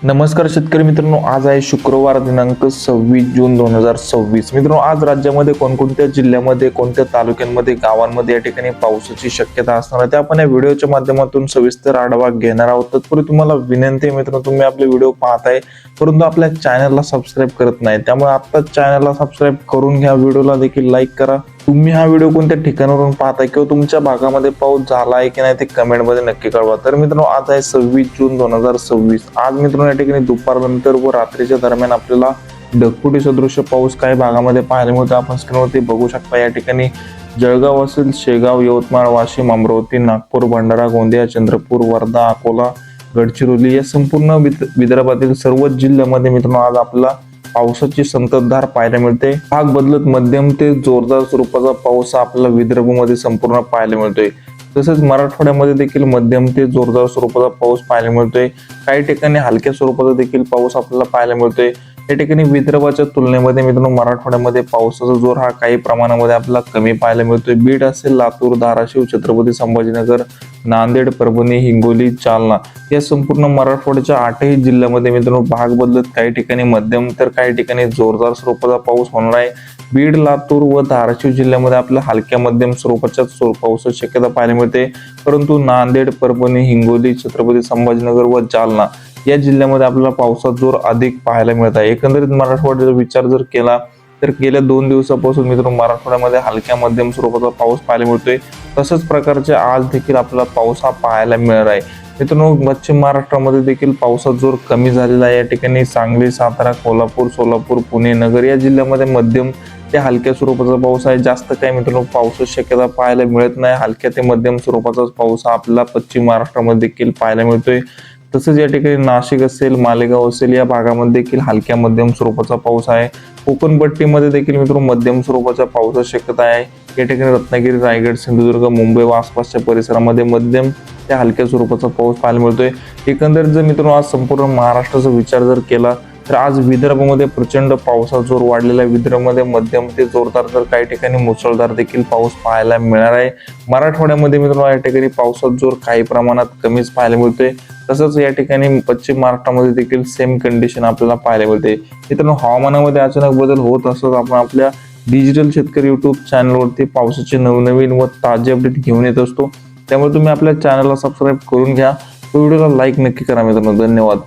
नमस्कार शेतकरी मित्रांनो, आज आहे शुक्रवार दिनांक 26 जून 2026. मित्रांनो, आज राज्यामध्ये कोणकोणत्या जिल्ह्यामध्ये, कोणत्या तालुक्यांमध्ये, गावांमध्ये या ठिकाणी पावसाची शक्यता असणार आहे ते आपण या व्हिडिओच्या माध्यमातून सविस्तर आढावा घेणार आहोत. तत्पूर्वी तुम्हाला विनंती आहे मित्रांनो, तुम्ही आपले व्हिडिओ पाहताय परंतु आपल्या चॅनलला सबस्क्राईब करत नाही, त्यामुळे आत्ताच चॅनलला सबस्क्राईब करून घ्या, व्हिडिओला देखील लाईक करा. तुम्ही हा व्हिडिओ कोणत्या ठिकाणावरून पाहताय किंवा तुमच्या भागामध्ये पाऊस झाला आहे की नाही ते कमेंटमध्ये नक्की कळवा. तर मित्रांनो, आज आहे 26 जून 2026. आज मित्रांनो या ठिकाणी दुपारनंतर व रात्रीच्या दरम्यान आपल्याला ढगफुटी सदृश्य पाऊस काही भागामध्ये पाहायला मिळतो. आपण स्क्रीनवरती बघू शकता. या ठिकाणी जळगाव असेल, शेगाव, यवतमाळ, वाशिम, अमरावती, नागपूर, भंडारा, गोंदिया, चंद्रपूर, वर्धा, अकोला, गडचिरोली या संपूर्ण विदर्भातील सर्वच जिल्ह्यामध्ये मित्रांनो आज आपल्याला पावसाची संततधार पाहायला मिळते. भाग बदलत मध्यम ते जोरदार स्वरूपाचा पाऊस आपल्याला विदर्भामध्ये संपूर्ण पाहायला मिळतोय. तसेच मराठवाड्यामध्ये देखील मध्यम ते जोरदार स्वरूपाचा पाऊस पाहायला मिळतोय. काही ठिकाणी हलक्या स्वरूपाचा देखील पाऊस आपल्याला पाहायला मिळतोय. या ठिकाणी विदर्भाच्या तुलनेमध्ये मित्रांनो मराठवाड्यामध्ये पावसाचा जोर हा काही प्रमाणामध्ये आपल्याला कमी पाहायला मिळतोय. बीड असेल, लातूर, धाराशिव, छत्रपती संभाजीनगर, नांदेड, परभणी, हिंगोली, जालना या संपूर्ण मराठवाड्याच्या 8ही जिल्ह्यामध्ये मित्रांनो भाग बदलत काही ठिकाणी मध्यम तर काही ठिकाणी जोरदार स्वरूपाचा पाऊस होणार आहे. बीड, लातूर व धाराशिव जिल्ह्यामध्ये आपल्या हलक्या मध्यम स्वरूपाच्या पावसाची शक्यता पाहायला मिळते. परंतु नांदेड, परभणी, हिंगोली, छत्रपती संभाजीनगर व जालना या जिल्ह्यामध्ये आपल्याला पावसाचा जोर अधिक पाहायला मिळत आहे. एकंदरीत मराठवाड्याचा विचार जर केला तर गेल्या 2 दिवसापासून मित्रांनो मराठवाड्यामध्ये हलक्या मध्यम स्वरूपाचा पाऊस पाहायला मिळतोय. तसंच प्रकारचे आज देखील आपल्याला पाऊस हा पाहायला मिळणार आहे. मित्रांनो, पश्चिम महाराष्ट्रामध्ये देखील पावसाचा जोर कमी झालेला आहे. या ठिकाणी सांगली, सातारा, कोल्हापूर, सोलापूर, पुणे, नगर या जिल्ह्यामध्ये मध्यम ते हलक्या स्वरूपाचा पाऊस आहे. जास्त काही मित्रांनो पावसाची शक्यता पाहायला मिळत नाही. हलक्या ते मध्यम स्वरूपाचा पाऊस हा आपल्याला पश्चिम महाराष्ट्रामध्ये देखील पाहायला मिळतोय. तसंच या ठिकाणी नाशिक असेल, मालेगाव असेल या भागामध्ये देखील हलक्या मध्यम स्वरूपाचा पाऊस आहे. कोकण पट्टीमध्ये देखील मित्रांनो मध्यम स्वरूपाच्या पावसाची शक्यता आहे. या ठिकाणी रत्नागिरी, रायगड, सिंधुदुर्ग, मुंबई व आसपासच्या परिसरामध्ये मध्यम ते हलक्या स्वरूपाचा पाऊस पाहायला मिळतोय. एकंदरीत जर मित्रांनो आज संपूर्ण महाराष्ट्राचा विचार जर केला तर आज विदर्भामध्ये प्रचंड पावसाचा जोर वाढलेला आहे. विदर्भामध्ये मध्यम ते जोरदार तर काही ठिकाणी मुसळधार देखील पाऊस पाहायला मिळणार आहे. मराठवाड्यामध्ये मित्रांनो या ठिकाणी पावसाचा जोर काही प्रमाणात कमीच पाहायला मिळतोय. तसंच या ठिकाणी पश्चिम महाराष्ट्रामध्ये देखील सेम कंडिशन आपल्याला पाहायला मिळते. मित्रांनो, हवामानामध्ये अचानक बदल होत असत आपण आपल्या डिजिटल शेतकरी युट्यूब चॅनलवरती पावसाचे नवनवीन व ताजे अपडेट घेऊन येत असतो. त्यामुळे तुम्ही आपल्या चॅनलला सबस्क्राईब करून घ्या. व्हिडिओला लाईक नक्की करा मित्रांनो. धन्यवाद.